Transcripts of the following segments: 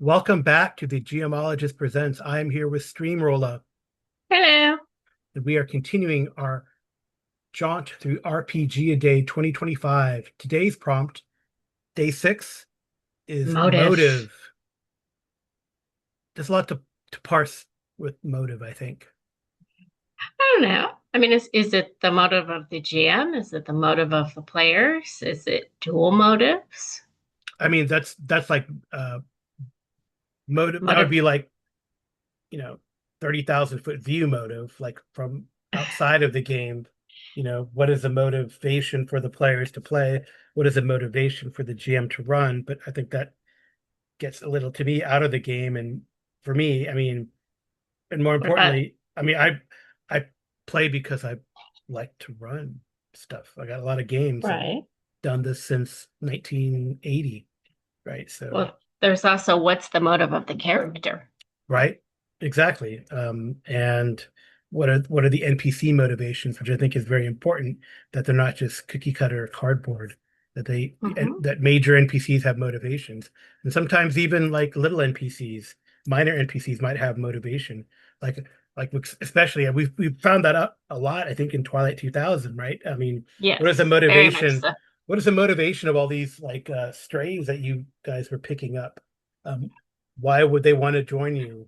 Welcome back to the Geomologist Presents. I am here with Streamrolla, Hello. and we are continuing our jaunt through RPG a Day 2025. Today's prompt, day 6, is Motive. motive. There's a lot to parse with motive, I think. I don't know. I mean, is it the motive of the GM? Is it the motive of the players? Is it dual motives? I mean, that's like motive. That would Motive, be like, you know, 30,000 foot view motive, like from outside of the game. What is the motivation for the players to play? What is the motivation for the GM to run? But I think that gets a little to me out of the game. And for me, I mean, and more what about, importantly, I mean, I play because I like to run stuff. I got a lot of games. I've right? done this since 1980, right? So, Well, there's also what's the motive of the character? right, exactly. And what are the NPC motivations, which I think is very important, that they're not just cookie cutter cardboard, that Hmm. that major NPCs have motivations, and sometimes even like little NPCs, minor NPCs might have motivation, like like especially we've found that out a lot, I think, in Twilight 2000, right? I mean, what is the Yes, very much motivation? so. What is the motivation of all these like strays that you guys were picking up? Um, why would they want to join you?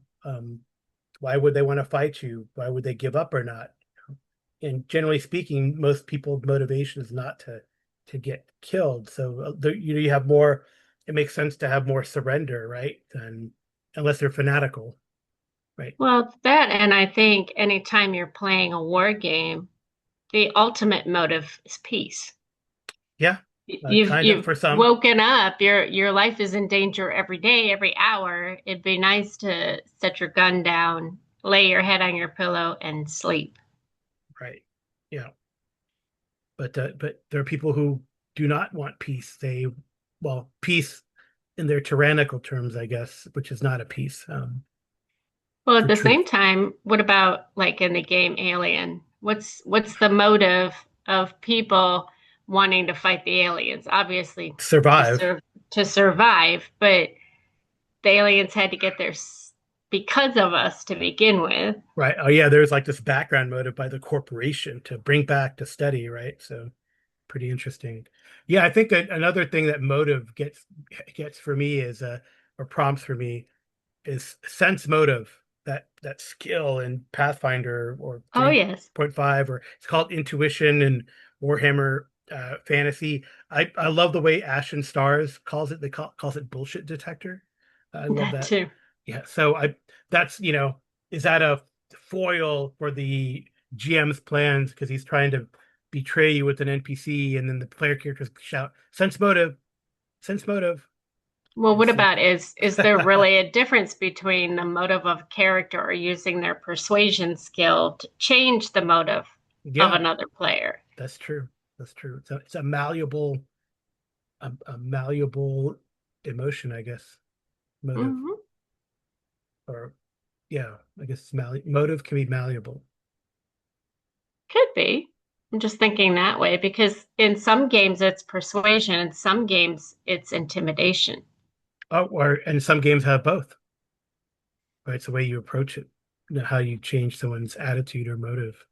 Why would they want to fight you? Why would they give up or not? And generally speaking, most people's motivation is not to get killed. So you have more. It makes sense to have more surrender, right? Than unless they're fanatical, right? Well, that, and I think anytime you're playing a war game, the ultimate motive is peace. Yeah, You've kind of you've for some, woken up, your life is in danger every day, every hour. It'd be nice to set your gun down, lay your head on your pillow and sleep. right? Yeah, but there are people who do not want peace. Peace in their tyrannical terms, I guess, which is not a peace, Well, at for the same truth. time, what about like in the game Alien? What's the motive of people wanting to fight the aliens? Obviously to Survive. serve to survive, but the aliens had to get there because of us to begin with. Right. Oh yeah, there's like this background motive by the corporation to bring back to study, right? So pretty interesting. Yeah, I think that another thing that motive gets for me is or prompts for me is sense motive. That skill in Pathfinder or Oh yes. 3.5, or it's called intuition and Warhammer fantasy. I love the way Ashen Stars calls it. Calls it bullshit detector. I love That that. too. Yeah. So that's, is that a foil for the GM's plans because he's trying to betray you with an NPC, and then the player characters shout sense motive. Well, And what so about is there really a difference between the motive of a character or using their persuasion skill to change the motive of yeah, another player? that's true. That's true. It's a malleable, a malleable emotion, I guess. Motive, Hmm. or yeah, I guess motive can be malleable. Could be. I'm just thinking that way because in some games it's persuasion, in some games it's intimidation. Oh, or and some games have both, right? It's the way you approach it, how you change someone's attitude or motive.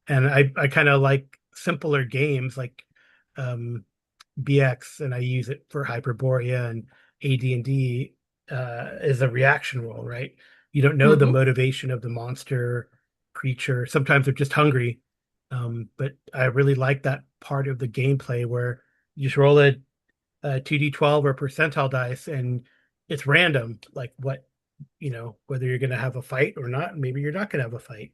And I kind of like simpler games like um, BX, and I use it for Hyperborea and AD&D as a reaction role, right? You don't know the Hmm. motivation of the monster creature. Sometimes they're just hungry. But I really like that part of the gameplay where you just roll a 2d12 or percentile dice, and it's random, like whether you're going to have a fight or not. Maybe you're not going to have a fight.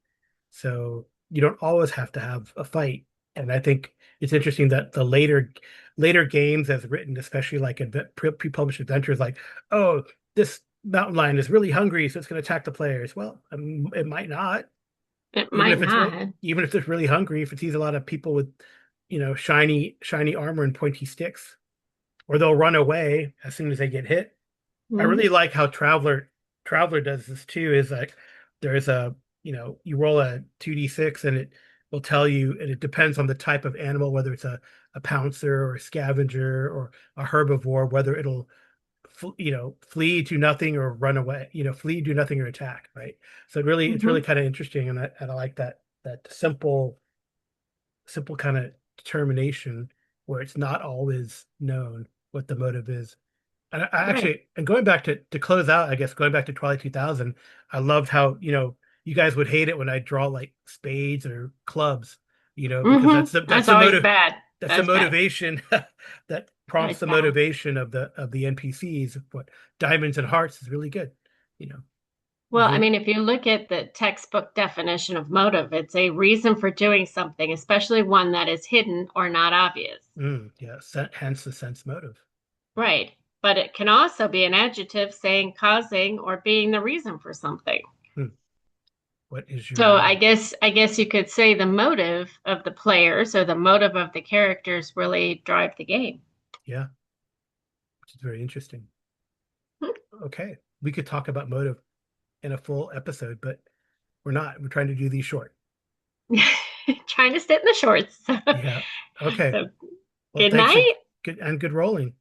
So you don't always have to have a fight. And I think it's interesting that the later games as written, especially like pre-published adventures, like, oh, this mountain lion is really hungry, so it's going to attack the players. Well, it might not, It even might if it's real, not. even if it's really hungry, if it sees a lot of people with, shiny armor and pointy sticks, or they'll run away as soon as they get hit. I Mm. really like how Traveler does this too. Is like there's you roll a 2d6, and it will tell you, and it depends on the type of animal, whether it's a pouncer or a scavenger or a herbivore, whether it'll flee, do nothing, or run away. Flee, do nothing, or attack. Right. So it's really Hmm. kind of interesting, and I like that simple kind of determination where it's not always known what the motive is. And I Right. actually, and going back to close out, I guess going back to Twilight 2000, I loved how, you guys would hate it when I draw like spades or clubs, because Hmm. That's always bad. that's the That's bad. motivation that prompts Always the bad. motivation of the NPCs. What diamonds and hearts is really good, you know. Well, I mean, if you look at the textbook definition of motive, it's a reason for doing something, especially one that is hidden or not obvious. Yeah, hence the sense motive. Right. But it can also be an adjective saying causing or being the reason for something. Hmm. What is your So motive? I guess you could say the motive of the players or the motive of the characters really drive the game. Yeah, which is very interesting. Okay, we could talk about motive in a full episode, but we're not. We're trying to do these short. Trying to sit in the shorts. Yeah. Okay. So Well, good thanks. night. Good rolling.